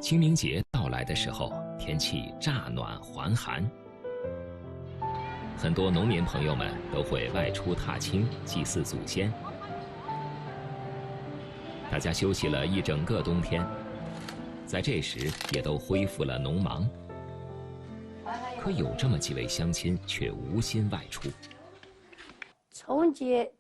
清明节到来的时候，天气乍暖还寒，很多农民朋友们都会外出踏青祭祀祖先。大家休息了一整个冬天，在这时也都恢复了农忙。可有这么几位乡亲却无心外出。春节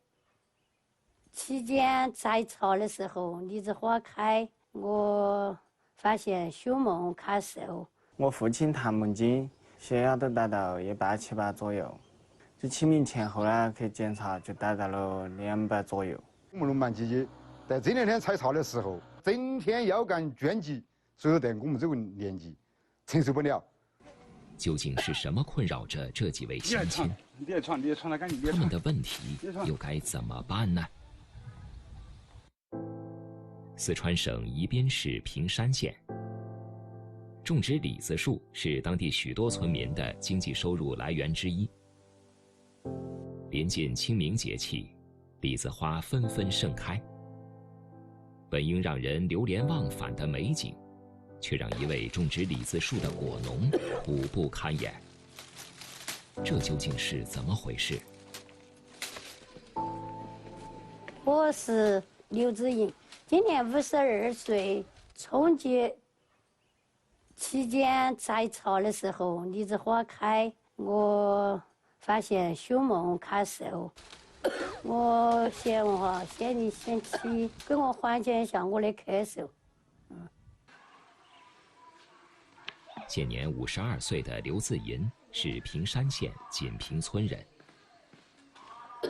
期间摘草的时候，荔枝花开，我发现胸闷卡瘦。我父亲谭梦金血压都达到187左右，就清明前后呢去检查就达到了200左右。我们农忙季节在这2天采草的时候，整天腰杆倦疾，所以在我们这个年纪承受不了。究竟是什么困扰着这几位乡亲？他们的问题又该怎么办呢？四川省宜宾市平山县，种植李子树是当地许多村民的经济收入来源之一。临近清明节气，李子花纷纷盛开，本应让人流连忘返的美景，却让一位种植李子树的果农苦不堪言。这究竟是怎么回事？我是刘子英，今年52岁。春节期间摘草的时候，荔枝花开，我发现胸闷卡瘦。我先去给我缓解一下我的咳嗽。现年52岁的刘自银是平山县锦屏村人，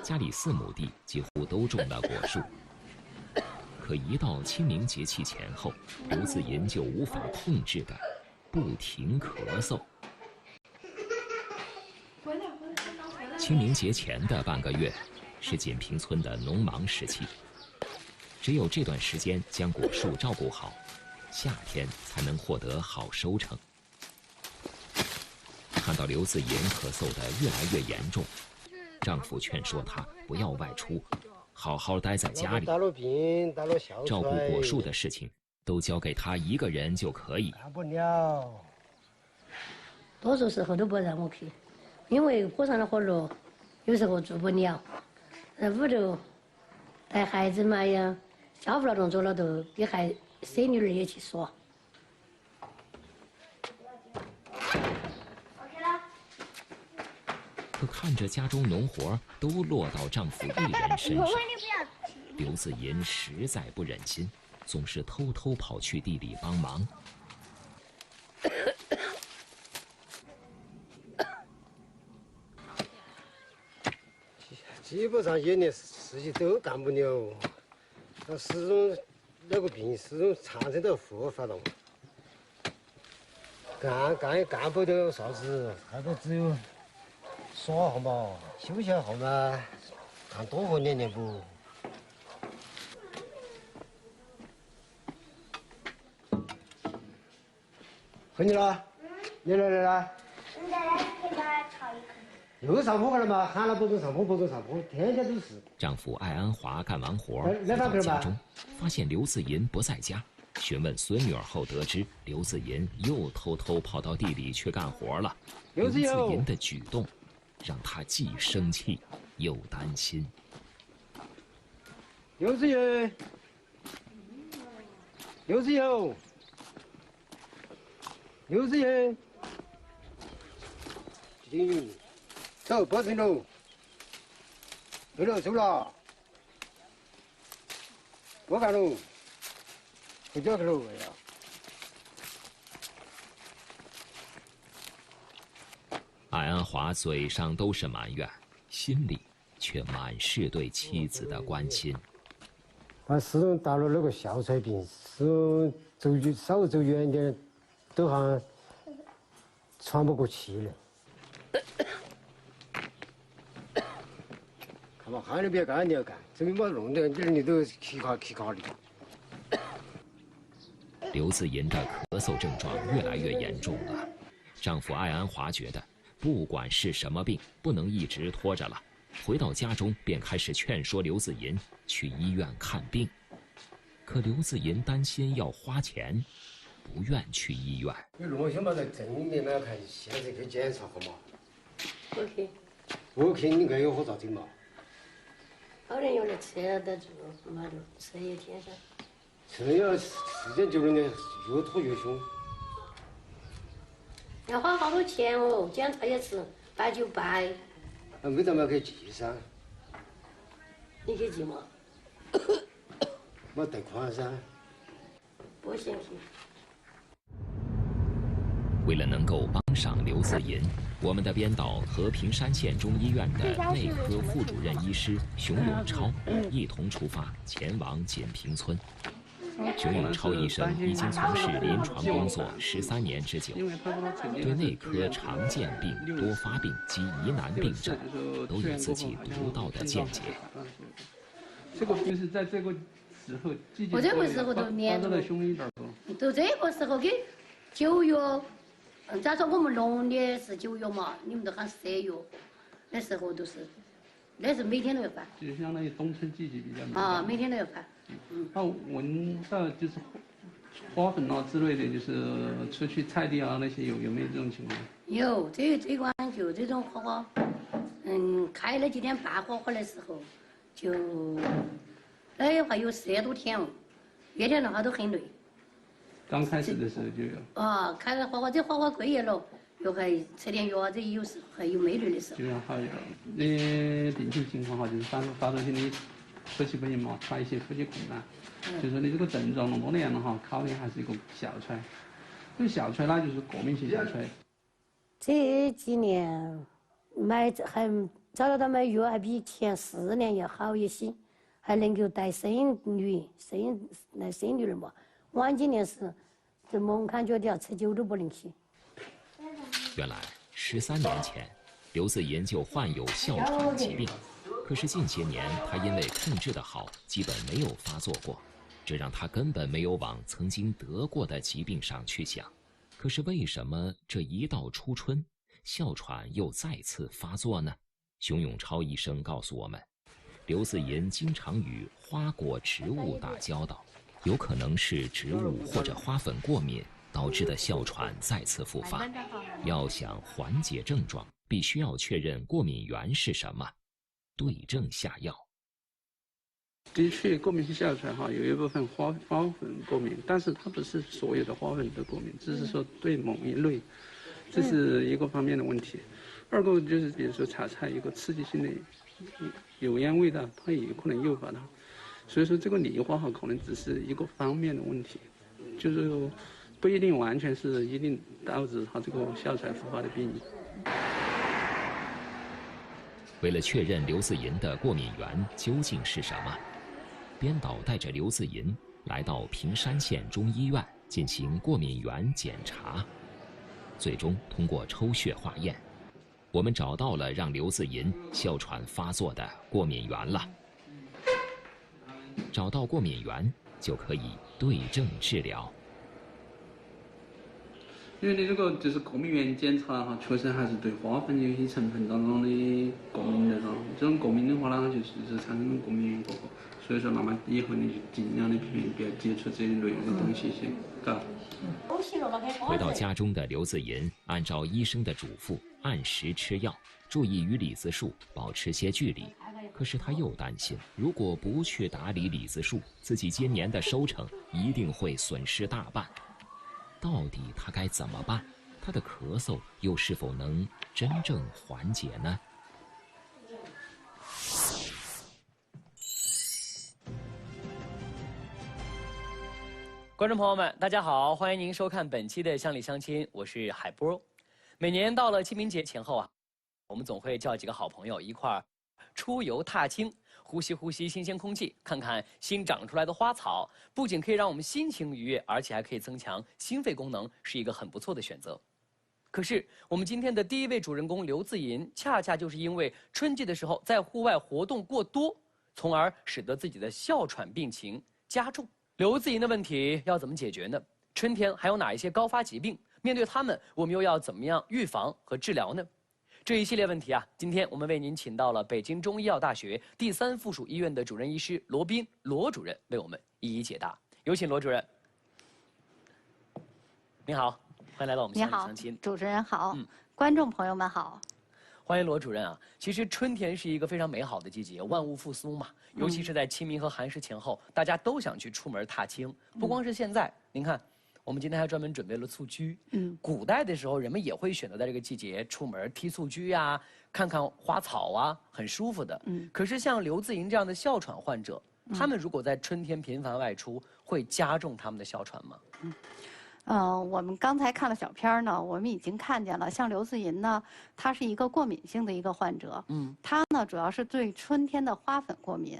家里4亩地几乎都种了果树。可一到清明节气前后，刘自银就无法控制的不停咳嗽。清明节前的半个月是锦屏村的农忙时期，只有这段时间将果树照顾好，夏天才能获得好收成。看到刘自银咳嗽的越来越严重，丈夫劝说她不要外出，好好待在家里，照顾果树的事情都交给她一个人就可以。不了，多数时候都不让我去，因为火上的火炉有时候做不了，在屋头带孩子嘛呀，家务劳动做了都给孙女儿也去说。可看着家中农活都落到丈夫一人身上，刘自银实在不忍心，总是偷偷跑去地里帮忙。基本上一年事情都干不了，始终那个病始终长期都复发了，干也干不了啥子，还不只有耍好嘛，休息好嘛，干多活2年不。回你了，你来了。你在那给他炒一口。又上坡了嘛？喊了不准上坡，不准上坡，天天都是。丈夫艾安华干完活回到家中，发现刘自银不在家，询问孙女儿后得知，刘自银又偷偷跑到地里去干活了。刘自银的举动让他既生气又担心。刘子银，刘子银，刘子银，金走，报警喽！对了，走了，我干喽，回家去喽，哎呀！艾安华嘴上都是埋怨，心里却满是对妻子的关心。始终到了那个哮喘病，始终稍微走远点，都好像喘不过气来。看嘛，喊你不要干，你要干，这边把弄的你都气卡的。刘自银的咳嗽症状越来越严重了，丈夫艾安华觉得，不管是什么病，不能一直拖着了。回到家中，便开始劝说刘自银去医院看病。可刘自银担心要花钱，不愿去医院。你如果想把在正面来看，现在去检查好嘛 ？OK。你应该有好照镜嘛？好人用来吃得住，嘛都吃一天噻。吃要时间久了呢，越拖越凶。要花好多钱哦，检查一次898。没得嘛，可以记噻。你去记嘛？没贷款噻。不行去。为了能够帮上刘自银，我们的编导和平山县中医院的内科副主任医师熊永超一同出发前往锦屏村。熊永超医生已经从事临床工作13年之久，对内科常见病、多发病及疑难病症都有自己独到的见解。这个病是在这个时候，我这个时候都年头凶一点都这个时候给9月，咋说我们农历是9月嘛，你们都喊10月，那时候都是，那是每天都要发。就相当于冬春季节比较啊，每天都要发。那闻到就是花粉啊之类的，就是出去菜地啊那些有没有这种情况？有，这关就这种花，开了几天半花花的时候，就那话有10多天哦，月天的话都很累。刚开始的时候就有。啊，开了花花，这花花贵也了，又还吃点药啊，这有时还有没累的时候。就像还有那病情况哈，就是发作性的呼吸不行嘛，发一些呼吸困难。就说你这个症状多年了哈，考虑还是一个哮喘。这个哮喘呢，就是过敏性哮喘。这几年还找得到买药，还比前4年要好一些，还能够带生女儿嘛。晚几年是这猛感觉要吃酒都不能去。原来13年前，刘自银就患有哮喘疾病，可是近些年他因为控制得好，基本没有发作过，这让他根本没有往曾经得过的疾病上去想。可是为什么这一到初春，哮喘又再次发作呢？熊永超医生告诉我们，刘自银经常与花果植物打交道，有可能是植物或者花粉过敏导致的哮喘再次复发。要想缓解症状，必须要确认过敏源是什么，对症下药。的确，过敏性哮喘哈，有一部分花粉过敏，但是它不是所有的花粉都过敏，只是说对某一类，这是一个方面的问题。二个就是比如说炒菜一个刺激性的油烟味道，它也可能诱发它。所以说这个梨花哈，可能只是一个方面的问题，就是不一定完全是一定导致它这个哮喘复发的病因。为了确认刘自银的过敏源究竟是什么，编导带着刘自银来到平山县中医院进行过敏源检查，最终通过抽血化验，我们找到了让刘自银哮喘发作的过敏源了。找到过敏源，就可以对症治疗。因为你这个就是过敏原检查哈，确实还是对花粉有些成分当中的过敏的哈。这种过敏的话呢，就是产生过敏原过后，所以说那么以后你就尽量的不要接触这一类的东西些，嘎。回到家中的刘自银，按照医生的嘱咐，按时吃药，注意与李子树保持些距离。可是他又担心，如果不去打理李子树，自己今年的收成一定会损失大半。到底他该怎么办？他的咳嗽又是否能真正缓解呢？观众朋友们，大家好，欢迎您收看本期的《乡里乡亲》，我是海波。每年到了清明节前后啊，我们总会叫几个好朋友一块儿出游踏青，呼吸呼吸新鲜空气，看看新长出来的花草，不仅可以让我们心情愉悦，而且还可以增强心肺功能，是一个很不错的选择。可是我们今天的第一位主人公刘自银，恰恰就是因为春季的时候在户外活动过多，从而使得自己的哮喘病情加重。刘自银的问题要怎么解决呢？春天还有哪一些高发疾病？面对他们，我们又要怎么样预防和治疗呢？这一系列问题啊，今天我们为您请到了北京中医药大学第3附属医院的主任医师罗斌罗主任为我们一一解答。有请罗主任。您好，欢迎来到我们你好乡里乡亲。主持人好，嗯观众朋友们好。欢迎罗主任啊！其实春天是一个非常美好的季节，万物复苏嘛。尤其是在清明和寒食前后，大家都想去出门踏青。不光是现在，您看，我们今天还专门准备了蹴鞠。古代的时候，人们也会选择在这个季节出门踢蹴鞠呀，看看花草啊，很舒服的。可是像刘自莹这样的哮喘患者，他们如果在春天频繁外出，会加重他们的哮喘吗？我们刚才看了小片儿呢，我们已经看见了，像刘自银呢，他是一个过敏性的一个患者。他呢主要是对春天的花粉过敏。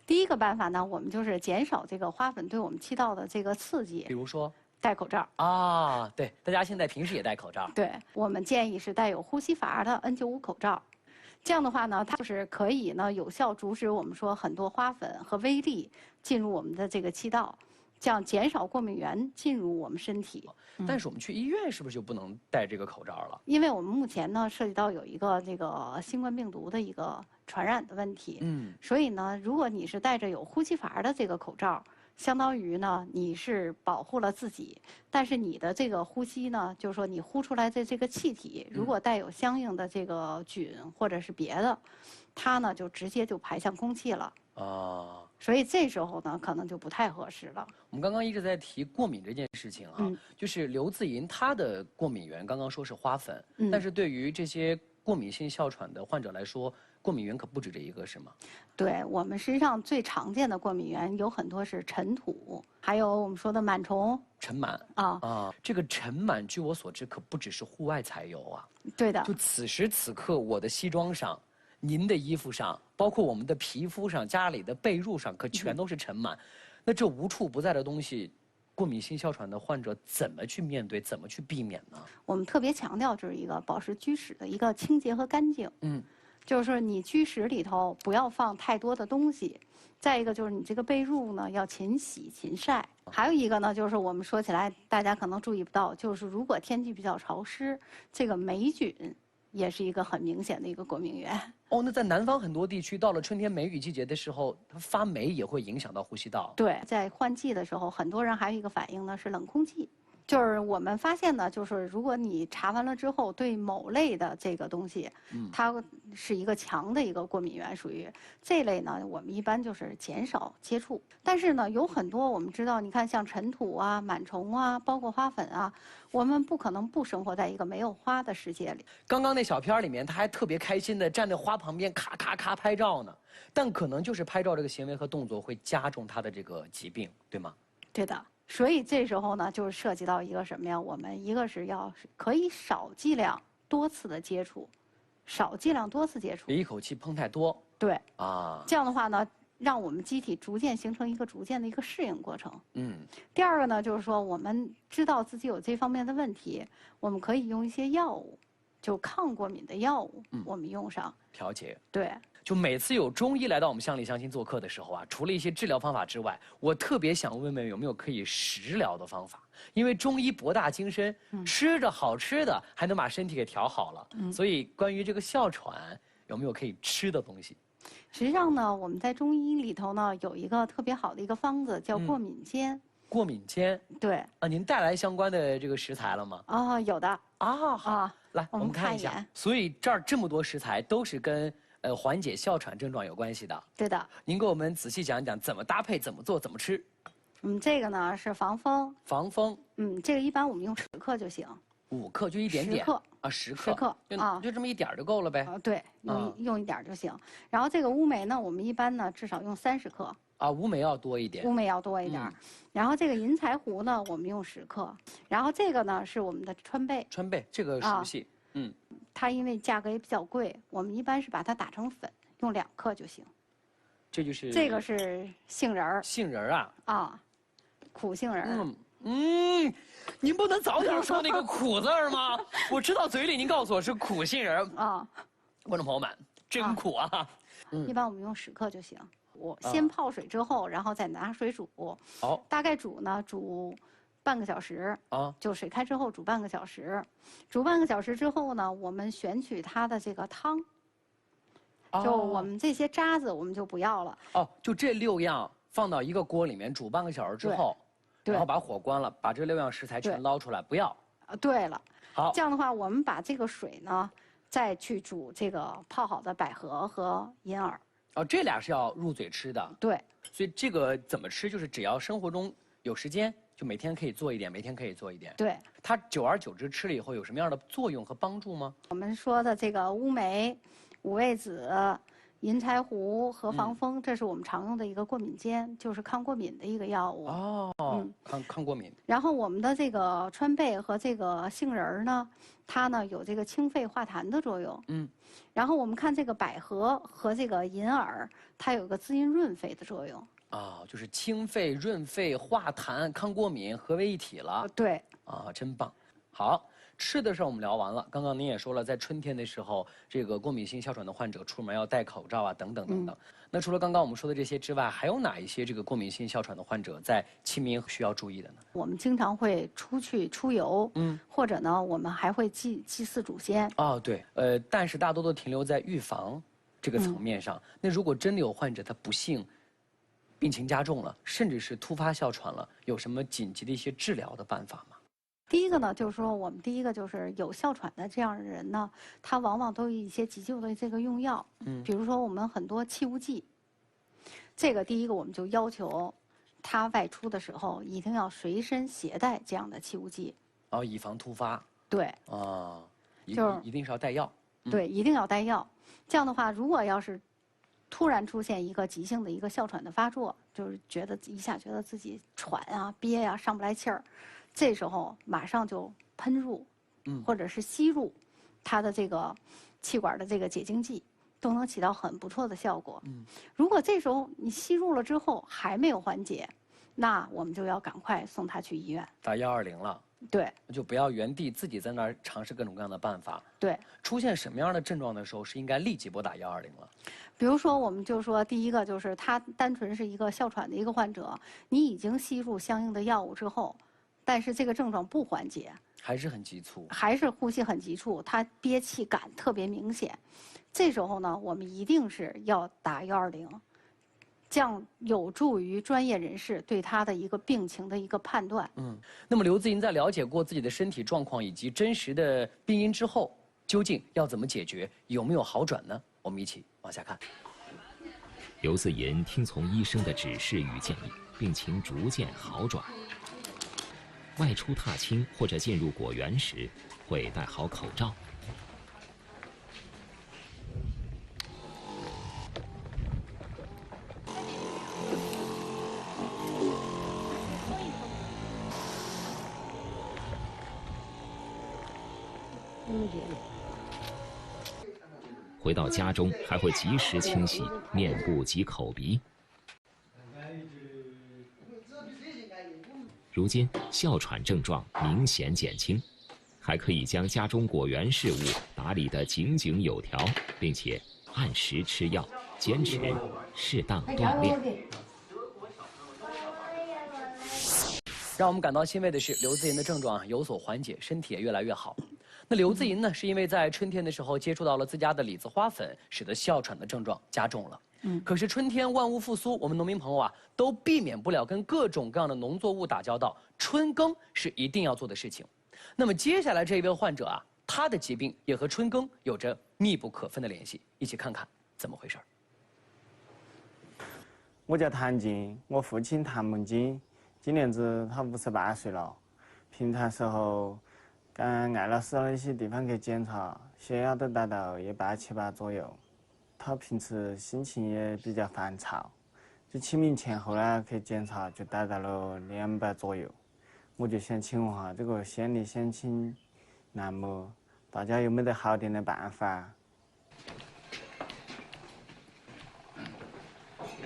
第一个办法呢，我们就是减少这个花粉对我们起到的这个刺激。比如说，戴口罩啊，对，大家现在平时也戴口罩。对，我们建议是带有呼吸阀的 N95口罩。这样的话呢，它就是可以呢有效阻止我们说很多花粉和微粒进入我们的这个气道。这样减少过敏源进入我们身体。但是我们去医院是不是就不能戴这个口罩了？因为我们目前呢涉及到有一个这个新冠病毒的一个传染的问题。所以呢，如果你是戴着有呼吸阀的这个口罩，相当于呢你是保护了自己，但是你的这个呼吸呢，就是说你呼出来的这个气体，如果带有相应的这个菌或者是别的，它呢就直接就排向空气了。所以这时候呢，可能就不太合适了。我们刚刚一直在提过敏这件事情啊，就是刘自银他的过敏源，刚刚说是花粉，但是对于这些过敏性哮喘的患者来说，过敏源可不止这一个，是吗？对，我们实际上最常见的过敏源有很多是尘土，还有我们说的螨虫。尘螨这个尘螨，据我所知，可不只是户外才有啊。对的。就此时此刻，我的西装上。您的衣服上，包括我们的皮肤上、家里的被褥上，可全都是尘螨。那这无处不在的东西，过敏性哮喘的患者怎么去面对，怎么去避免呢？我们特别强调就是一个保持居室的一个清洁和干净。就是说你居室里头不要放太多的东西。再一个就是你这个被褥呢要勤洗勤晒。还有一个呢就是我们说起来大家可能注意不到，就是如果天气比较潮湿，这个霉菌也是一个很明显的一个过敏源。那在南方很多地区，到了春天梅雨季节的时候，它发霉也会影响到呼吸道。对，在换季的时候，很多人还有一个反应呢是冷空气。就是我们发现呢，就是如果你查完了之后，对某类的这个东西，它是一个强的一个过敏源，属于这类呢，我们一般就是减少接触。但是呢，有很多我们知道，你看像尘土啊、螨虫啊，包括花粉啊，我们不可能不生活在一个没有花的世界里。刚刚那小片里面，他还特别开心的站在花旁边，咔咔咔拍照呢。但可能就是拍照这个行为和动作会加重他的这个疾病，对吗？对的。所以这时候呢，就是涉及到一个什么呀？我们一个是要可以少剂量多次的接触，少剂量多次接触，别一口气碰太多。对这样的话呢，让我们机体逐渐形成一个逐渐的一个适应过程。第二个呢，就是说我们知道自己有这方面的问题，我们可以用一些药物，就抗过敏的药物，我们用上调节。对。就每次有中医来到我们乡里乡亲做客的时候啊，除了一些治疗方法之外，我特别想问问有没有可以食疗的方法？因为中医博大精深，吃着好吃的还能把身体给调好了。所以关于这个哮喘，有没有可以吃的东西？实际上呢，我们在中医里头呢有一个特别好的一个方子叫过敏煎。过敏煎？对。您带来相关的这个食材了吗？有的。来，我们看一下。所以这儿这么多食材都是跟缓解哮喘症状有关系的。对的。您给我们仔细讲讲怎么搭配、怎么做、怎么吃。这个呢是防风。防风。这个一般我们用10克就行。5克就一点点。10克啊，10克。10克就这么一点就够了呗。对，用一点就行。然后这个乌梅呢，我们一般呢至少用30克。乌梅要多一点。乌梅要多一点。然后这个银柴胡呢，我们用10克。然后这个呢是我们的川贝。川贝这个熟悉。它因为价格也比较贵，我们一般是把它打成粉，用2克就行。这就是这个是杏仁儿。杏仁儿啊。苦杏仁儿。您不能早点说那个苦字儿吗？我吃到嘴里，您告诉我是苦杏仁儿观众朋友们，真苦啊！一般我们用10克就行。我先泡水之后，然后再拿水煮。大概煮半个小时。就水开之后煮半个小时。煮半个小时之后呢，我们选取它的这个汤。就我们这些渣子我们就不要了。就这6样放到一个锅里面煮半个小时之后，然后把火关了，把这6样食材全捞出来，不要。对了，好，这样的话，我们把这个水呢，再去煮这个泡好的百合和银耳。哦，这俩是要入嘴吃的。对，所以这个怎么吃，就是只要生活中有时间，就每天可以做一点，每天可以做一点。对，它久而久之吃了以后有什么样的作用和帮助吗？我们说的这个乌梅、五味子、银柴胡、和防风，这是我们常用的一个过敏煎，就是抗过敏的一个药物。哦，抗过敏。然后我们的这个川贝和这个杏仁儿呢，它呢有这个清肺化痰的作用。然后我们看这个百合和这个银耳，它有个滋阴润肺的作用。就是清肺、润肺、化痰、抗过敏合为一体了。对。真棒。好，吃的事儿我们聊完了。刚刚您也说了，在春天的时候，这个过敏性哮喘的患者出门要戴口罩啊，等等等等。那除了刚刚我们说的这些之外，还有哪一些这个过敏性哮喘的患者在清明需要注意的呢？我们经常会出去出游，或者呢，我们还会祭祀祖先。对，但是大多都停留在预防这个层面上。那如果真的有患者他不幸病情加重了，甚至是突发哮喘了，有什么紧急的一些治疗的办法吗？第一个呢，就是说我们第一个就是有哮喘的这样的人呢，他往往都有一些急救的这个用药，比如说我们很多气雾剂。这个第一个我们就要求他外出的时候一定要随身携带这样的气雾剂，以防突发。对。就是一定是要带药。对，一定要带药。这样的话，如果要是突然出现一个急性的一个哮喘的发作，就是一下觉得自己喘啊、憋呀、上不来气儿。这时候马上就喷入，或者是吸入它的这个气管的这个解痉剂，都能起到很不错的效果。如果这时候你吸入了之后还没有缓解，那我们就要赶快送他去医院，打120了。对，就不要原地自己在那儿尝试各种各样的办法。对，出现什么样的症状的时候是应该立即拨打120了？比如说，我们就说第一个就是他单纯是一个哮喘的一个患者，你已经吸入相应的药物之后。但是这个症状不缓解，还是很急促，还是呼吸很急促，他憋气感特别明显。这时候呢，我们一定是要打120，这样有助于专业人士对他的一个病情的一个判断。那么刘自银在了解过自己的身体状况以及真实的病因之后，究竟要怎么解决，有没有好转呢？我们一起往下看。刘自银听从医生的指示与建议，病情逐渐好转。外出踏青或者进入果园时，会戴好口罩。回到家中，还会及时清洗面部及口鼻。如今哮喘症状明显减轻，还可以将家中果园事务打理得井井有条，并且按时吃药，坚持适当锻炼。让我们感到欣慰的是，刘自银的症状有所缓解，身体也越来越好。那刘自银呢，是因为在春天的时候接触到了自家的李子花粉，使得哮喘的症状加重了。可是春天万物复苏，我们农民朋友啊，都避免不了跟各种各样的农作物打交道，春耕是一定要做的事情。那么接下来这一位患者啊，他的疾病也和春耕有着密不可分的联系，一起看看怎么回事。我叫谭进，我父亲谭梦金，今年子他58岁了。平常时候，跟艾老师那些地方去检查，血压都达到187/8左右。他平时心情也比较烦躁，就清明前后呢去检查就达到了200左右。我就想请问下这个县里乡亲栏目，大家有没得好点的办法？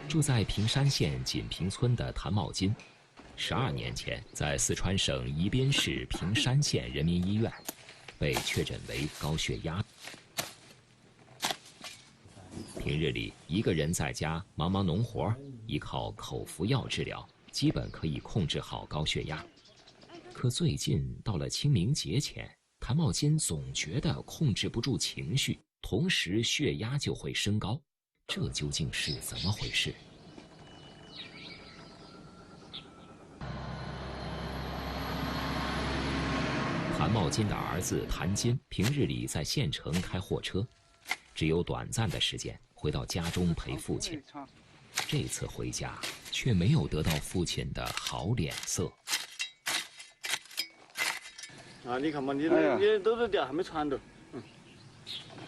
住在平山县锦屏村的谭茂金，12年前在四川省宜宾市平山县人民医院被确诊为高血压。平日里一个人在家忙忙农活，依靠口服药治疗，基本可以控制好高血压。可最近到了清明节前，谭茂金总觉得控制不住情绪，同时血压就会升高，这究竟是怎么回事？谭茂金的儿子谭金平日里在县城开货车，只有短暂的时间回到家中陪父亲。这次回家却没有得到父亲的好脸色。啊，你看嘛，你抖着掉还没传到。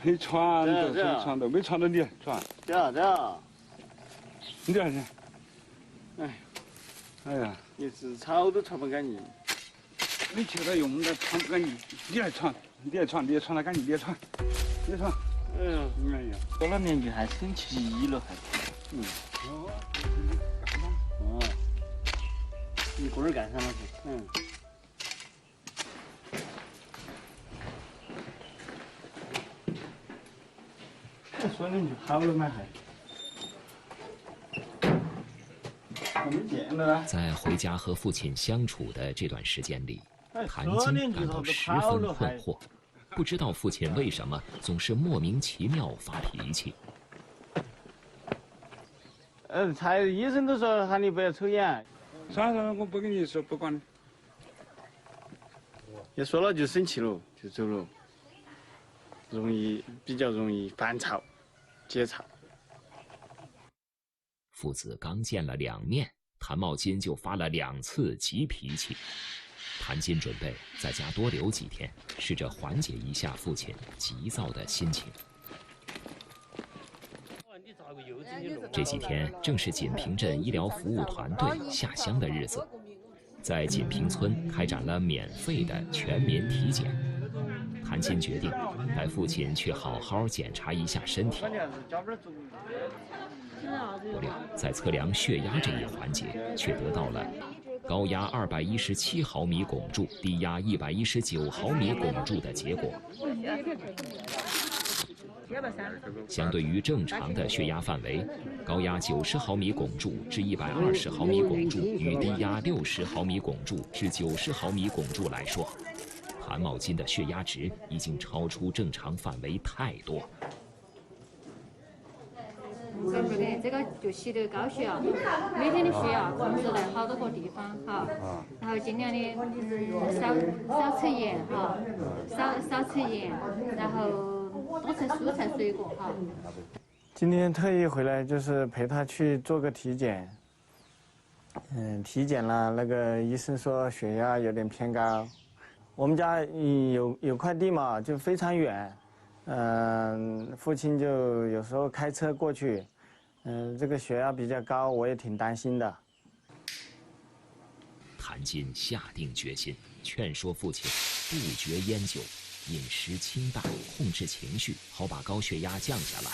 没传到，没传到，没传到你传。这样。你这样。哎呀，你是草都传不干净。你去他用的传不干净，你来传得干净，你传。哎呀，到了年纪还生气了还。你过儿干啥了去？说两句好了嘛还没见了呢。在回家和父亲相处的这段时间里，谭金感到十分困惑，不知道父亲为什么总是莫名其妙发脾气。医生都说喊你不要抽烟。算了，我不跟你说，不管了。一说了就生气了，就走了，比较容易烦躁、结吵。父子刚见了2面，谭茂金就发了2次急脾气。谭金准备在家多留几天，试着缓解一下父亲急躁的心情。这几天正是锦屏镇医疗服务团队下乡的日子，在锦屏村开展了免费的全民体检。谭金决定带父亲去好好检查一下身体。不料在测量血压这一环节，却得到了高压217毫米汞柱、低压119毫米汞柱的结果。相对于正常的血压范围，高压90毫米汞柱至120毫米汞柱与低压60毫米汞柱至90毫米汞柱来说，谭茂金的血压值已经超出正常范围太多。这个就吸的高血压，每天的血压控制在好多个地方哈，然后尽量的少吃盐哈，少吃盐，然后多吃蔬菜水果哈。今天特意回来就是陪他去做个体检。体检了，那个医生说血压有点偏高。我们家有块地嘛，就非常远。父亲就有时候开车过去。这个血压比较高，我也挺担心的。谭金下定决心，劝说父亲杜绝烟酒，饮食清淡，控制情绪，好把高血压降下来。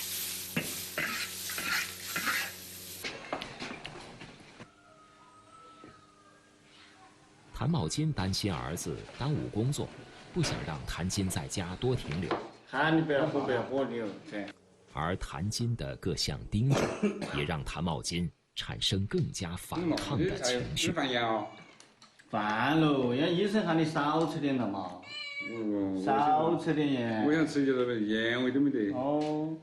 谭茂金担心儿子耽误工作，不想让谭金在家多停留。喊你不要喝，你而谭金的各项叮嘱，也让谭茂金产生更加反抗的情绪。饭喽，人家医生喊你少吃点了嘛，少吃点盐。我想吃点了，盐味都没得。哦，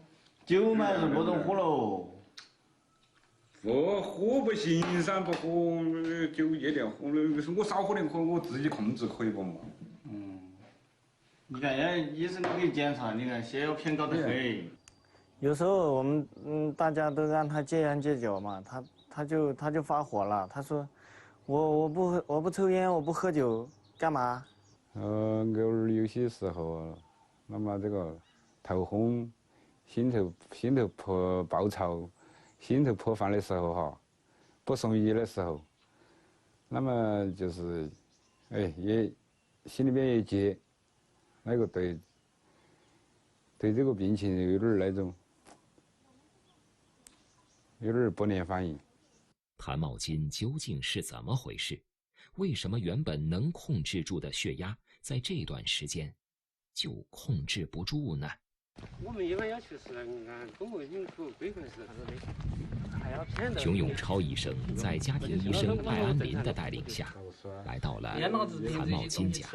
酒嘛是不能喝喽。喝不行噻，不喝酒夜店喝了，我少喝点，我自己控制可以不嘛？你看人家医生都给你检查，你看血压偏高的很。有时候我们大家都让他戒烟戒酒嘛，他就发火了，他说我不抽烟，我不喝酒，干嘛？偶尔有些时候，那么这个头昏、心头暴躁、心头破烦的时候哈，不顺意的时候，那么就是也心里面也急，那个对这个病情有点那种。有点不良反应。谭茂金究竟是怎么回事？为什么原本能控制住的血压，在这段时间就控制不住呢？我们一般要求是按中国人口规范是还要偏的。熊永超医生在家庭医生艾安林的带领下，来到了谭茂金家。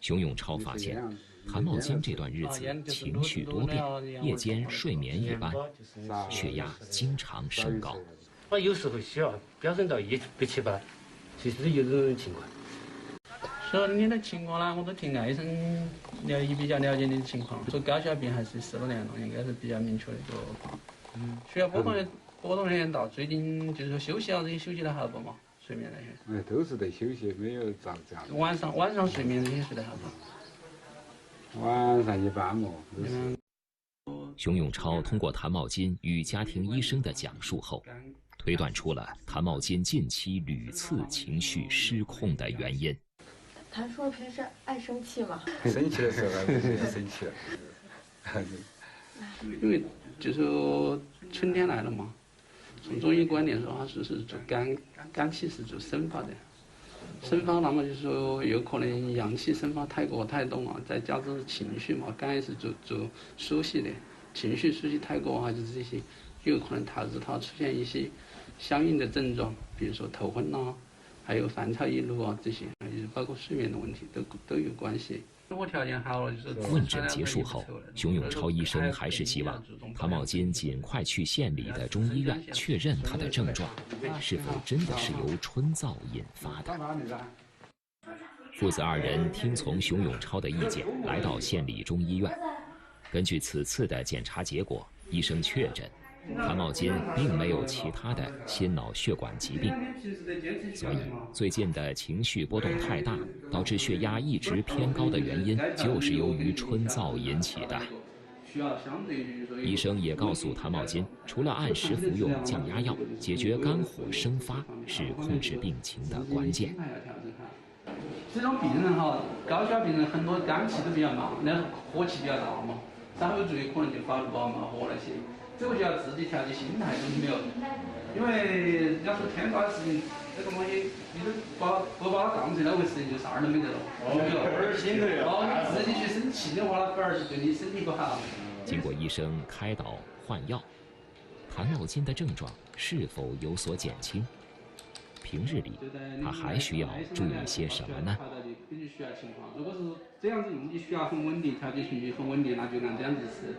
熊永超发现，谭茂金这段日子情绪多变，夜间睡眠一般，血压经常升高。有时候血压飙升到170、180，其实有这种情况。说你的情况呢，我都听艾生比较了解你的情况。说高血压病还是10多年了，应该是比较明确的一个恶化。血压波动有点大，最近就是说休息啊，这些休息得好不嘛？睡眠那些。都是得休息，没有咋这样。晚上睡眠这些睡得好不？晚上一般嘛。熊永超通过谭茂金与家庭医生的讲述后，推断出了谭茂金近期屡次情绪失控的原因。谭叔平时爱生气吗？生气的时候就生气了。因为就是说春天来了嘛，从中医观点说，它是主肝气是主生发的，生发那么就是说有可能阳气生发太动啊，再加之情绪嘛，肝也是主疏泄的，情绪疏泄太过啊，就是这些有可能导致它出现一些相应的症状，比如说头昏啊，还有烦躁易怒啊这些，就是包括睡眠的问题都有关系。生活条件好了，就是问诊结束后，熊永超医生还是希望谭茂金尽快去县里的中医院确认他的症状是否真的是由春燥引发的。父子2人听从熊永超的意见，来到县里中医院。根据此次的检查结果，医生确诊谭茂金并没有其他的心脑血管疾病，所以最近的情绪波动太大，导致血压一直偏高的原因，就是由于春燥引起的。医生也告诉谭茂金，除了按时服用降压药，解决肝火生发是控制病情的关键。这种病人哈，高血压病人很多肝气都比较慢，那火气比较大嘛，稍微注意可能就发怒啊、冒火那些。这个就要自己调节心态，懂没有？因为要是天大的事情，这个东西你都不把它当成那回事，就啥儿都没得了，懂没有？你自己去生气的话，反而是对你身体不好。经过医生开导换药，谭茂金的症状是否有所减轻？平日里他还需要注意些什么呢？根据血压情况，如果是这样子，你血压很稳定，调节情绪很稳定，那就按这样子吃。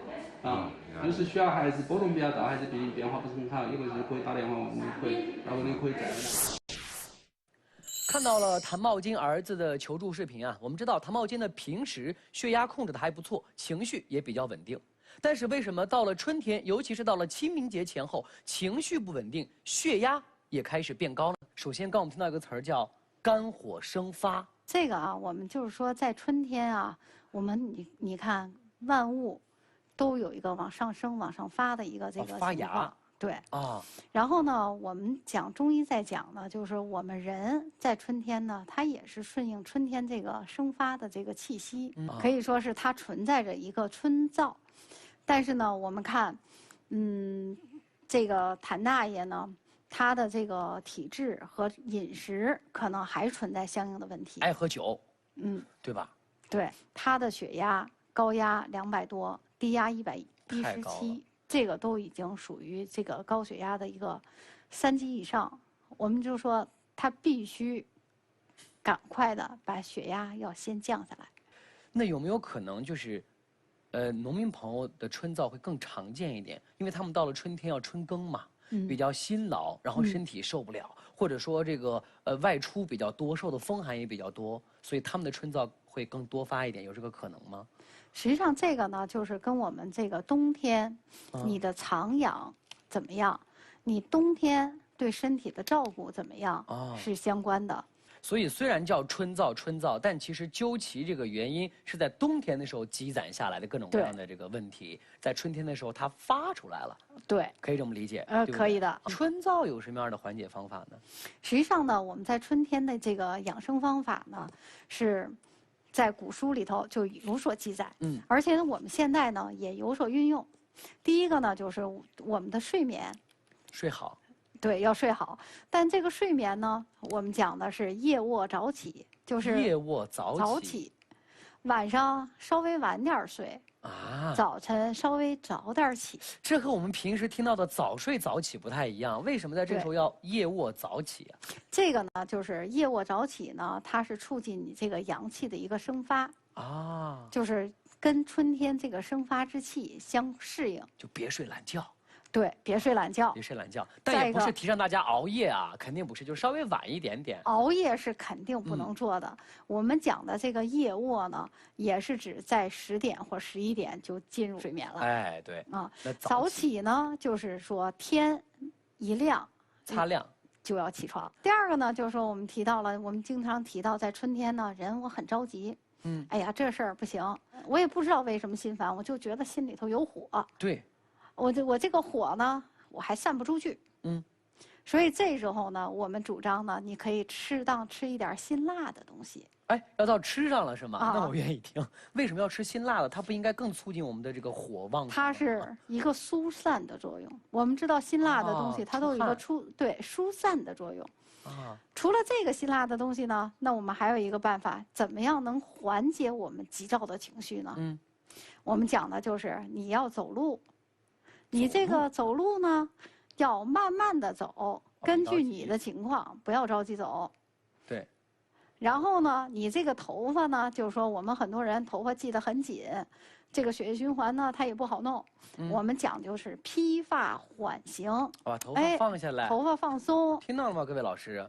就是血压还是波动比较大，还是变化不是很好，有个人可以打电话问，你可以再来。看到了谭茂金儿子的求助视频啊，我们知道谭茂金的平时血压控制的还不错，情绪也比较稳定。但是为什么到了春天，尤其是到了清明节前后，情绪不稳定，血压也开始变高呢？首先，刚我们听到一个词儿叫肝火生发。这个啊，我们就是说在春天啊，我们你看万物都有一个往上升、往上发的一个这个发芽。对啊，然后呢，我们讲中医在讲呢，就是我们人在春天呢，它也是顺应春天这个生发的这个气息，可以说是它存在着一个春燥。但是呢，我们看，这个谭大爷呢，他的这个体质和饮食可能还存在相应的问题。爱喝酒，对吧？对，他的血压高压200多，低压117。这个都已经属于这个高血压的一个3级以上，我们就说他必须赶快的把血压要先降下来。那有没有可能就是，农民朋友的春燥会更常见一点？因为他们到了春天要春耕嘛，比较辛劳，然后身体受不了，或者说这个外出比较多，受的风寒也比较多，所以他们的春燥会更多发一点，有这个可能吗？实际上，这个呢，就是跟我们这个冬天，你的藏养怎么样，你冬天对身体的照顾怎么样，是相关的。所以虽然叫春燥，但其实究其这个原因，是在冬天的时候积攒下来的各种各样的这个问题，在春天的时候它发出来了。对，可以这么理解。可以的。春燥有什么样的缓解方法呢？实际上呢，我们在春天的这个养生方法呢，是在古书里头就有所记载，而且呢，我们现在呢也有所运用。第一个呢，就是我们的睡眠，睡好，对，要睡好。但这个睡眠呢，我们讲的是夜卧早起，就是夜卧早起，晚上稍微晚点睡啊，早晨稍微早点起。这和我们平时听到的早睡早起不太一样，为什么在这个时候要夜卧早起啊？这个呢，就是夜卧早起呢，它是促进你这个阳气的一个生发啊，就是跟春天这个生发之气相适应，就别睡懒觉。对，别睡懒觉。别睡懒觉，但也不是提倡大家熬夜啊，肯定不是，就稍微晚一点点。熬夜是肯定不能做的。我们讲的这个夜卧呢，也是指在10点或11点就进入睡眠了。哎，对。啊，早起呢，就是说天一亮，擦亮就要起床。第二个呢，就是说我们提到了，我们经常提到，在春天呢，人我很着急。哎呀，这事儿不行，我也不知道为什么心烦，我就觉得心里头有火。对。我这个火呢，我还散不出去。所以这时候呢，我们主张呢，你可以适当吃一点辛辣的东西。哎，要到吃上了是吗？那我愿意听。为什么要吃辛辣的？它不应该更促进我们的这个火旺？它是一个疏散的作用。我们知道辛辣的东西，它都有一个疏散的作用。除了这个辛辣的东西呢，那我们还有一个办法，怎么样能缓解我们急躁的情绪呢？我们讲的就是你要走路。你这个走路呢，要慢慢的走，根据你的情况，不要着急走。对。然后呢，你这个头发呢，就是说我们很多人头发系得很紧，这个血液循环呢，它也不好弄。我们讲究是披发缓行，把头发放下来，头发放松。听到了吗，各位老师？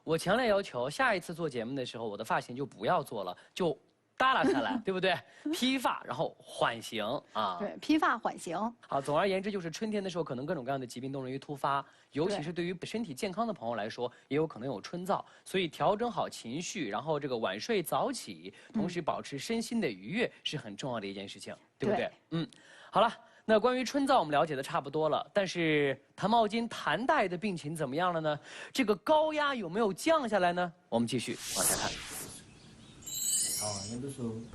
我强烈要求，下一次做节目的时候，我的发型就不要做了，就耷拉下来，对不对？披发，然后缓行啊。对，披发缓行。好，总而言之，就是春天的时候，可能各种各样的疾病都容易突发，尤其是对于身体健康的朋友来说，也有可能有春燥。所以调整好情绪，然后这个晚睡早起，同时保持身心的愉悦，是很重要的一件事情，对不对？好了，那关于春燥我们了解的差不多了，但是谭茂金谭大爷的病情怎么样了呢？这个高压有没有降下来呢？我们继续往下看。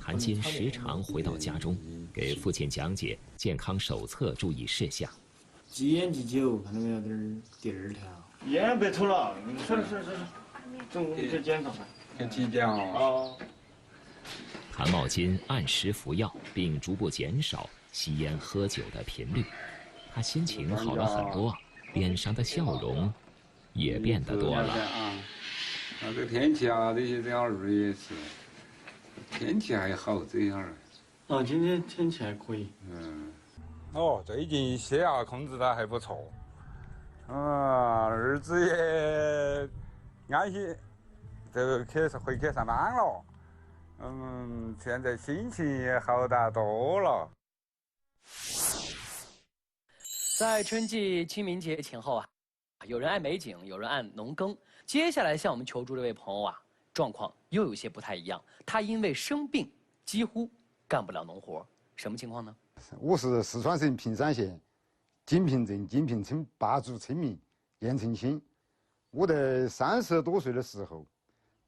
谭金时常回到家中，给父亲讲解健康手册注意事项。忌烟忌酒，看到没有？这儿第2条。烟别抽了，是，中午去检查吧。去体检哦。谭茂金按时服药，并逐步减少吸烟喝酒的频率，他心情好了很多，脸上的笑容也变得多了。那个天气啊，这些这样热也是。天气还好这样儿。今天天气还可以。最近血压控制得还不错。儿子也安心，回去上班了。现在心情也好得多了。在春季清明节前后啊，有人爱美景，有人爱农耕。接下来向我们求助这位朋友啊，状况又有些不太一样，他因为生病几乎干不了农活，什么情况呢？我是四川省平山县锦屏镇锦屏村8组村民严成清。我在30多岁的时候，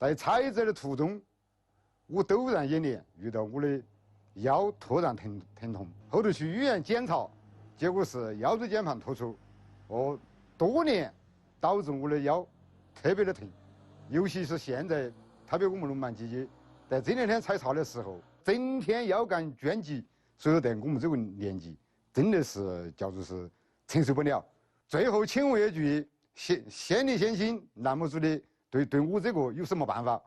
在采摘的途中，我陡然演练遇到我的腰突然疼痛，后头去医院检查，结果是腰椎间盘突出，多年导致我的腰特别的疼，尤其是现在，特别我们农忙季节，在这2天采茶的时候，整天腰杆倦疾，所以在我们这个年纪，真的是叫做是承受不了。最后请问一句，县里县亲栏目组的对我这个有什么办法？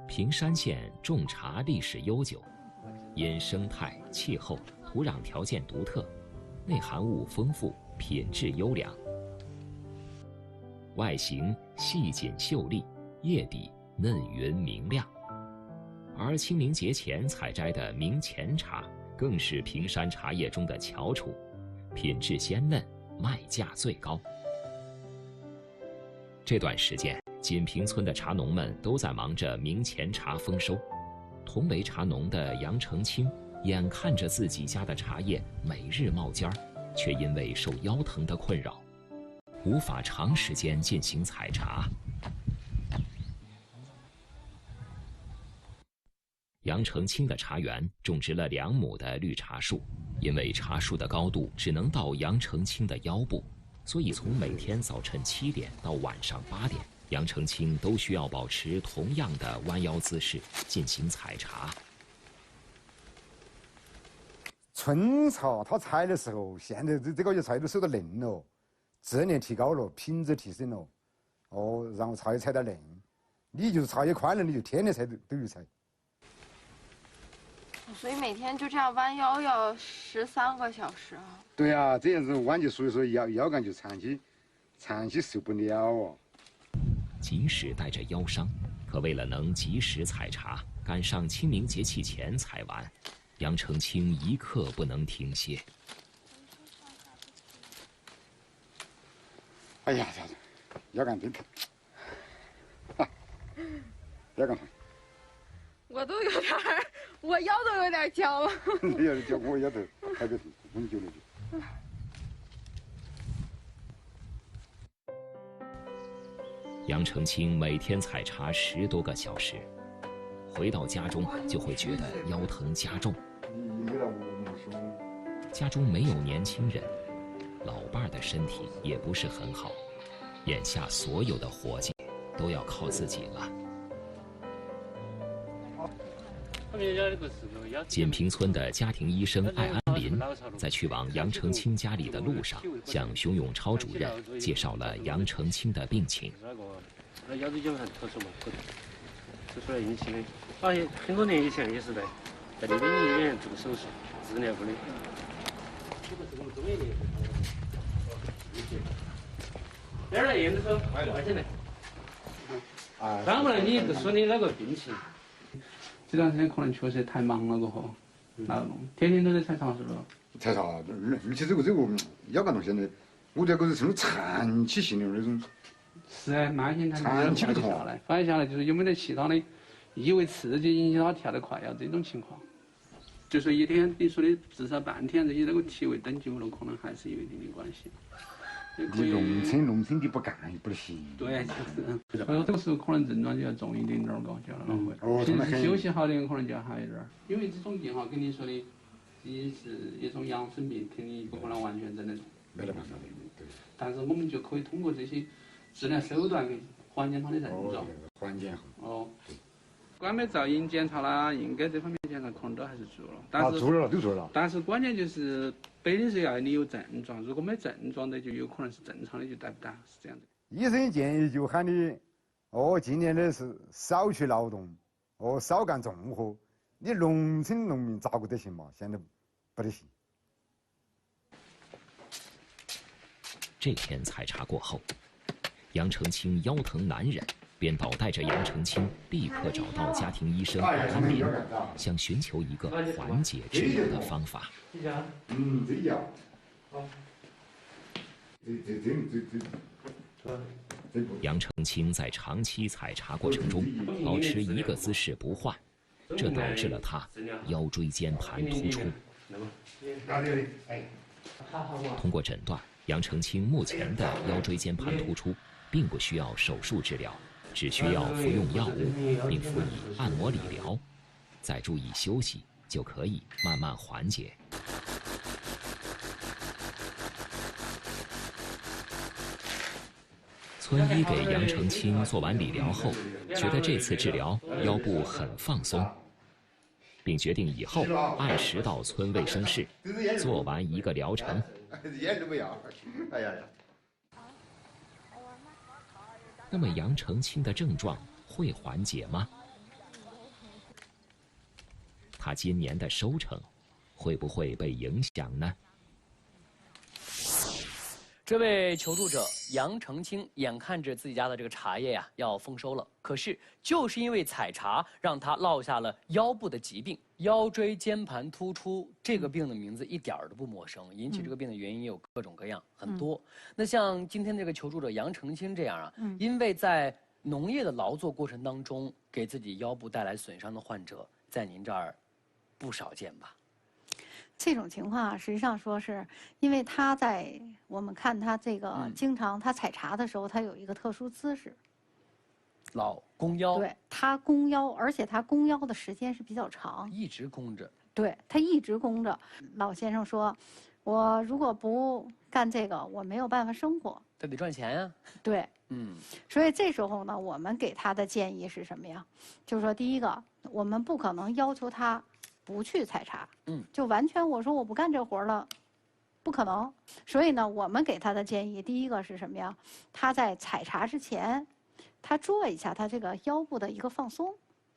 平山县种茶历史悠久，因生态、气候、土壤条件独特，内含物丰富，品质优良。外形细紧秀丽，叶底嫩匀明亮。而清明节前采摘的明前茶，更是平山茶叶中的翘楚，品质鲜嫩，卖价最高。这段时间，锦屏村的茶农们都在忙着明前茶丰收。同为茶农的杨成清，眼看着自己家的茶叶每日冒尖儿，却因为受腰疼的困扰，无法长时间进行采茶。杨成清的茶园种植了2亩的绿茶树，因为茶树的高度只能到杨成清的腰部，所以从每天早晨7点到晚上8点，杨成清都需要保持同样的弯腰姿势进行采茶。春茶它采的时候，现在这个叶菜都收得嫩了，质量提高了，品质提升了，然后茶叶采得嫩，你就是茶叶宽了，你就天天采都有采。所以每天就这样弯腰要13个小时啊。对啊，这样子弯起，所以说腰杆就长期受不了哦。即使带着腰伤，可为了能及时采茶，赶上清明节气前采完，杨成清一刻不能停歇。哎呀，腰杆真疼，腰杆疼。我都有点儿，我腰都有点僵了。你要是叫我腰头还得疼，很久了就。杨成清每天采茶10多个小时，回到家中就会觉得腰疼加重。家中没有年轻人，老伴儿的身体也不是很好，眼下所有的活计都要靠自己了。锦屏村的家庭医生艾安林在去往杨成清家里的路上，向熊永超主任介绍了杨成清的病情。那腰椎间盘突出嘛，突出来引起的，很多年以前也是在那边医院做手术治疗过的。这儿来验的时候，5块钱来。当不然你不说你那个病情。这段时间可能确实太忙了过后，天天都在采茶是不？采茶，而且这个腰杆痛现在，我这个是成长期性的那种。是啊，慢性它发育下来，发育下来就是有没得其他的异味刺激引起它跳得快啊这种情况。就说一天你说的至少半天，这些那个体味等久了，可能还是有一定的关系。你弄身体不干不行。对，就是。所以说这个时候可能症状就要重一点点儿，就要啷会。平时休息好点，可能就要好一点儿。因为这种病哈，跟你说的，也是一种养生病，肯定不可能完全整得动。没得办法的，对。但是我们就可以通过这些治疗手段给缓解它的症状。缓解。哦。关门造影检查啦，应该这方面检查可能都还是做了。但是做了，都做了。但是关键就是背的是要你有症状，如果没症状的就有可能是正常的就带不到，是这样的。医生建议就喊你，今年的是少去劳动，少干重活。你农村农民咋个得行嘛？现在不得行。这天采茶过后，杨成清腰疼难忍。编导带着杨成清立刻找到家庭医生艾安林，想寻求一个缓解治疗的方法。杨成清在长期采茶过程中保持一个姿势不换，这导致了他腰椎间盘突出。通过诊断，杨成清目前的腰椎间盘突出并不需要手术治疗。只需要服用药物，并辅以按摩理疗，再注意休息，就可以慢慢缓解。村医给杨成清做完理疗后，觉得这次治疗腰部很放松，并决定以后按时到村卫生室做完一个疗程。那么杨成清的症状会缓解吗？他今年的收成会不会被影响呢？这位求助者杨成清眼看着自己家的这个茶叶呀要丰收了，可是就是因为采茶让他落下了腰部的疾病，腰椎间盘突出。这个病的名字一点儿都不陌生，引起这个病的原因有各种各样，很多。那像今天这个求助者杨成清这样啊，因为在农业的劳作过程当中给自己腰部带来损伤的患者，在您这儿不少见吧？这种情况啊，实际上说是因为他在我们看他这个经常他采茶的时候，他有一个特殊姿势，老弓腰。对，他弓腰，而且他弓腰的时间是比较长，一直弓着。对，他一直弓着。老先生说，我如果不干这个，我没有办法生活。他得赚钱呀。对，所以这时候呢，我们给他的建议是什么呀？就是说，第一个，我们不可能要求他不去采茶，就完全我说我不干这活了，不可能。所以呢，我们给他的建议，第一个是什么呀？他在采茶之前，他做一下他这个腰部的一个放松，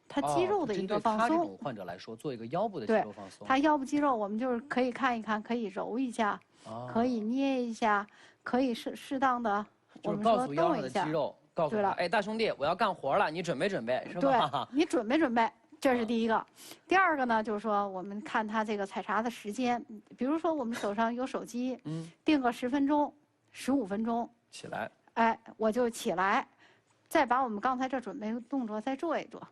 他肌肉的一个放松。针对他这种患者来说，做一个腰部的肌肉放松。他腰部肌肉，我们就是可以看一看，可以揉一下，可以捏一下，可以适当的，我们说动一下。告诉他，哎，大兄弟，我要干活了，你准备准备，是吧？对，你准备准备，这是第一个。第二个呢，就是说我们看他这个采茶的时间，比如说我们手上有手机，定个10分钟、15分钟，起来，哎，我就起来，再把我们刚才这准备动作再做一做，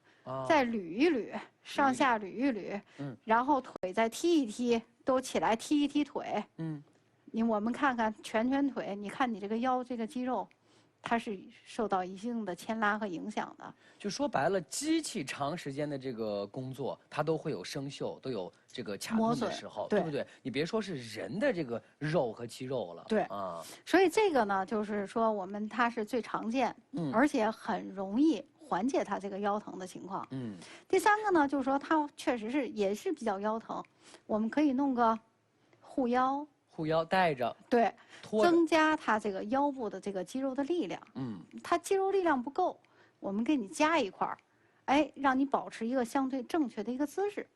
再捋一捋，上下捋一捋，然后腿再踢一踢，都起来踢一踢腿，我们看看全腿，你看你这个腰这个肌肉。它是受到一定的牵拉和影响的。就说白了，机器长时间的这个工作，它都会有生锈，都有这个卡顿的时候，对不对？你别说是人的这个肉和肌肉了，对啊。所以这个呢，就是说它是最常见，而且很容易缓解它这个腰疼的情况。第三个呢，就是说它确实也是比较腰疼，我们可以弄个护腰。护腰带着，对，增加它这个腰部的这个肌肉的力量。它肌肉力量不够，我们给你加一块儿，哎，让你保持一个相对正确的一个姿势。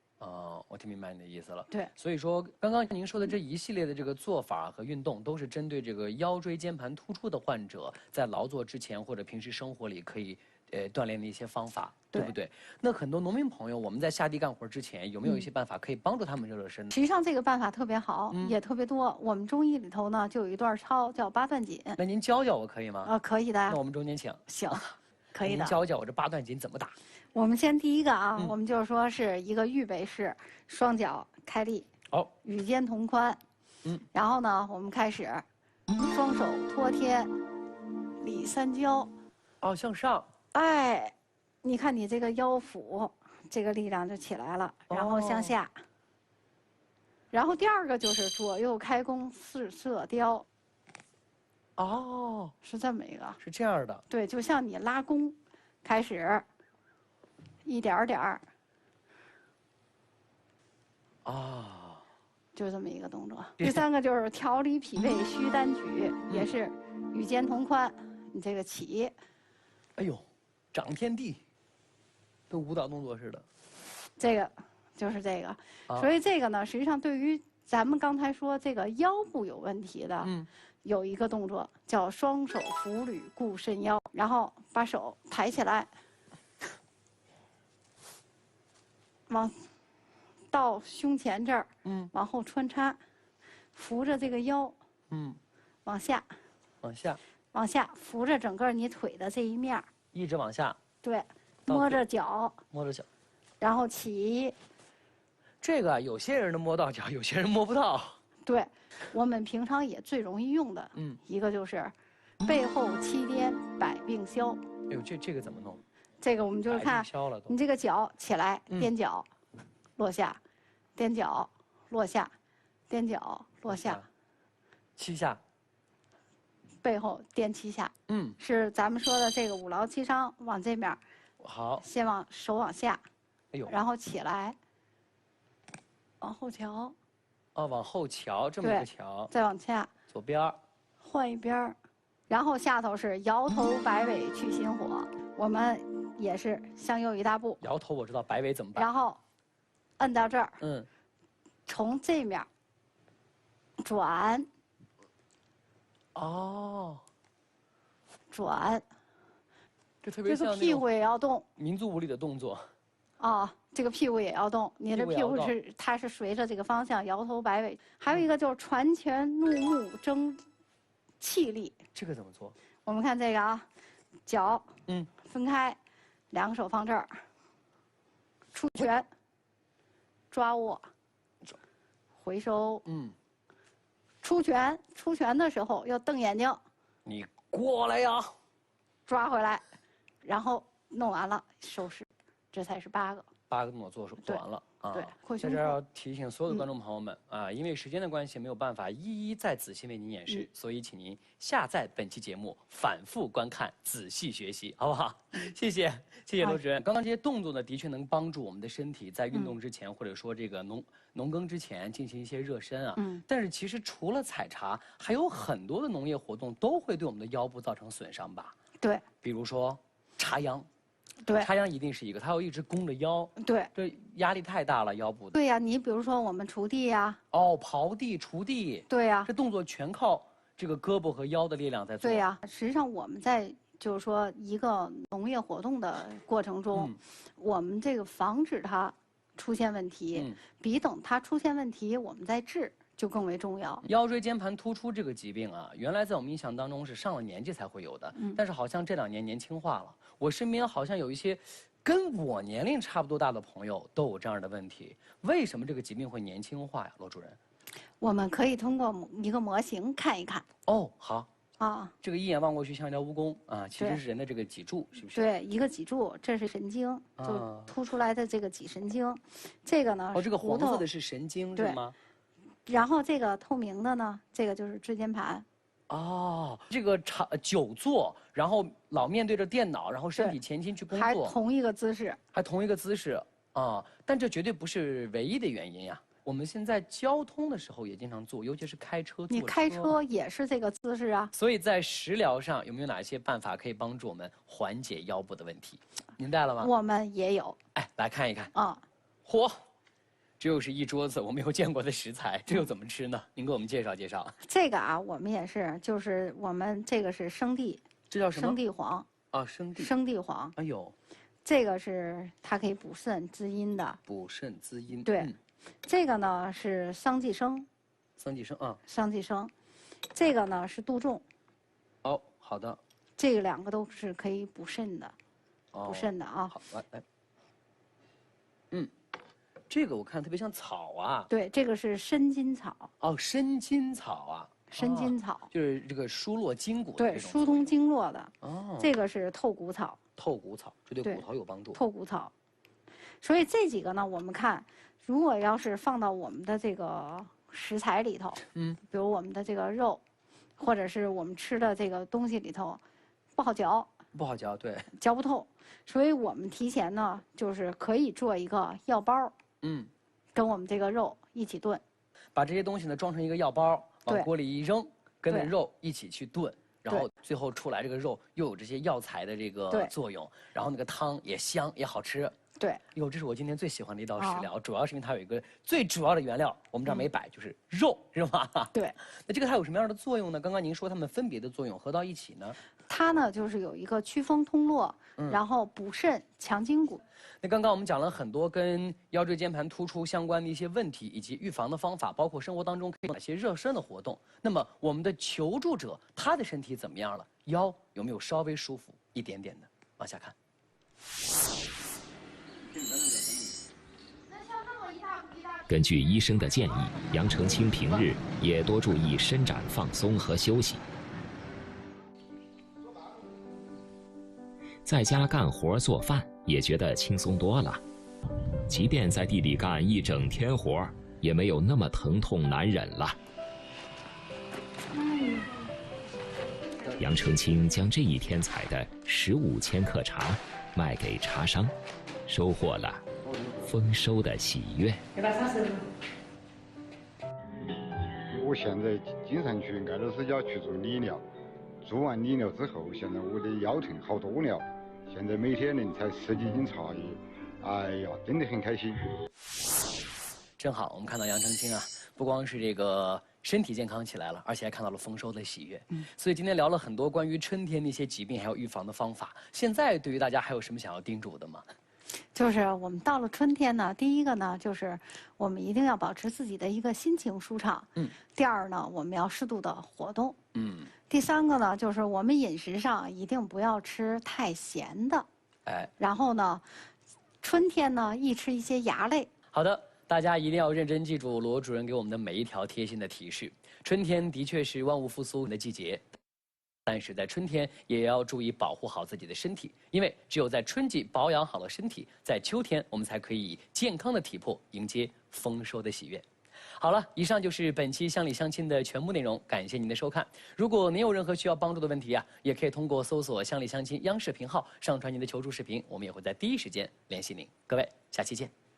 我听明白你的意思了。对，所以说刚刚您说的这一系列的这个做法和运动，都是针对这个腰椎间盘突出的患者，在劳作之前或者平时生活里可以锻炼的一些方法，对不对？那很多农民朋友，我们在下地干活之前，有没有一些办法可以帮助他们热热身呢？实际上这个办法特别好，也特别多。我们中医里头呢，就有一段操叫8段锦。那您教教我可以吗？可以的。那我们中间请。行，可以的。您教教我这8段锦怎么打？我们先第一个啊，我们就是说是一个预备式，双脚开立，与肩同宽。然后呢，我们开始，双手托天，里三焦。向上。哎，你看你这个腰腹这个力量就起来了，然后向下。然后第二个就是左右开弓四射雕。是这么一个。是这样的。对，就像你拉弓，开始，一点点儿。就这么一个动作。第三个就是调理脾胃虚单举，也是与肩同宽，你这个起。哎呦。长天地，跟舞蹈动作似的。这个就是这个，所以这个呢，实际上对于咱们刚才说这个腰部有问题的，有一个动作叫双手扶履固肾腰，然后把手抬起来，到胸前这儿，往后穿插，扶着这个腰，往下扶着整个你腿的这一面。一直往下，对，摸着脚，然后起。这个有些人能摸到脚，有些人摸不到。对，我们平常也最容易用的，一个就是背后7颠百病消。哎呦，这个怎么弄？这个我们就是看你这个脚起来，踮脚，落下，踮脚，落下，踮脚，落下，7下。背后踮7下，是咱们说的这个5劳7伤，往这面，好，先手往下，哎呦，然后起来，往后瞧，往后瞧，这么一个瞧，再往下，左边，换一边，然后下头是摇头摆尾去心火，我们也是向右一大步，摇头我知道，摆尾怎么办？然后，摁到这儿，从这面转。转，这特别像屁股也要动，民族舞里的动作。这个屁股也要动，你的屁股它是随着这个方向摇头摆尾。还有一个就是传拳怒目争气力。这个怎么做？我们看这个啊，脚分开，2个手放这儿，出拳，抓握，回收，出拳的时候要瞪眼睛，你过来呀，抓回来，然后弄完了收拾，这才是8个。8个动作做完了啊！对，在这儿要提醒所有的观众朋友们啊，因为时间的关系，没有办法一一再仔细为您演示，所以请您下载本期节目，反复观看，仔细学习，好不好？谢谢罗主任。刚刚这些动作呢，的确能帮助我们的身体在运动之前，或者说这个农耕之前进行一些热身啊。但是其实除了采茶，还有很多的农业活动都会对我们的腰部造成损伤吧？对。比如说插秧。对，插秧一定是一个，他要一直弓着腰。对，这压力太大了，腰部。对呀，你比如说我们锄地呀。哦，刨地、锄地。对呀，这动作全靠这个胳膊和腰的力量在做。对呀，实际上我们在就是说一个农业活动的过程中，我们这个防止它出现问题，比等它出现问题我们再治就更为重要。腰椎间盘突出这个疾病啊，原来在我们印象当中是上了年纪才会有的，但是好像这2年年轻化了。我身边好像有一些跟我年龄差不多大的朋友都有这样的问题。为什么这个疾病会年轻化呀，罗主任？我们可以通过一个模型看一看。哦，好。啊，这个一眼望过去像一条蜈蚣啊，其实是人的这个脊柱，是不是？对，一个脊柱，这是神经，就凸出来的这个脊神经，这个呢，这个黄色的是神经是吗？然后这个透明的呢，这个就是椎间盘。哦，这个久坐，然后老面对着电脑，然后身体前倾去工作，还同一个姿势，啊，但这绝对不是唯一的原因呀。我们现在交通的时候也经常坐，尤其是开车。你开车也是这个姿势啊。所以在食疗上有没有哪些办法可以帮助我们缓解腰部的问题？您带了吗？我们也有。哎，来看一看啊。嚯，这又是一桌子我没有见过的食材，这又怎么吃呢？您给我们介绍介绍。这个啊，我们也是，就是我们这个是生地，这叫什么？生地黄。啊，生地。生地黄。哎呦，这个是它可以补肾滋阴的。补肾滋阴。对。这个呢是桑寄生，桑寄生啊，桑寄生，这个呢是杜仲。哦，好的。这个2个都是可以补肾的，补肾的啊。好，来，这个我看特别像草啊。对，这个是参筋草。哦，参筋草啊。参筋草就是这个疏络筋骨的。对，疏通经络的。哦。这个是透骨草。透骨草，这对骨头有帮助。透骨草。所以这几个呢，我们看，如果要是放到我们的这个食材里头，比如我们的这个肉，或者是我们吃的这个东西里头，不好嚼。不好嚼，对。嚼不透，所以我们提前呢，就是可以做一个药包，跟我们这个肉一起炖，把这些东西呢装成一个药包，往锅里一扔，跟着肉一起去炖。然后最后出来这个肉又有这些药材的这个作用，然后那个汤也香也好吃。对，哟，这是我今天最喜欢的一道食疗，主要是因为它有一个最主要的原料，我们这儿没摆，就是肉，是吧？对。那这个它有什么样的作用呢？刚刚您说它们分别的作用合到一起呢？它呢就是有一个祛风通络，然后补肾强筋骨。那刚刚我们讲了很多跟腰椎间盘突出相关的一些问题，以及预防的方法，包括生活当中可以做哪些热身的活动。那么我们的求助者他的身体怎么样了？腰有没有稍微舒服一点点的？往下看。根据医生的建议，杨成清平日也多注意伸展、放松和休息。在家干活做饭也觉得轻松多了，即便在地里干一整天活，也没有那么疼痛难忍了。杨成清将这一天采的15千克茶卖给茶商，收获了丰收的喜悦。我现在经常去爱老师家去做理疗，做完理疗之后，现在我的腰疼好多了。现在每天能采10几斤茶叶，哎呀，真的很开心。真好，我们看到杨成清啊，不光是这个身体健康起来了，而且还看到了丰收的喜悦。所以今天聊了很多关于春天的一些疾病还有预防的方法。现在对于大家还有什么想要叮嘱的吗？就是我们到了春天呢，第一个呢，就是我们一定要保持自己的一个心情舒畅。第二呢，我们要适度的活动。第三个呢，就是我们饮食上一定不要吃太咸的。然后呢，春天呢，宜吃一些芽类。好的，大家一定要认真记住罗主任给我们的每一条贴心的提示。春天的确是万物复苏的季节。但是在春天也要注意保护好自己的身体，因为只有在春季保养好了身体，在秋天我们才可以以健康的体魄迎接丰收的喜悦。好了，以上就是本期乡里乡亲的全部内容，感谢您的收看。如果您有任何需要帮助的问题啊，也可以通过搜索乡里乡亲央视频号上传您的求助视频，我们也会在第一时间联系您。各位，下期见。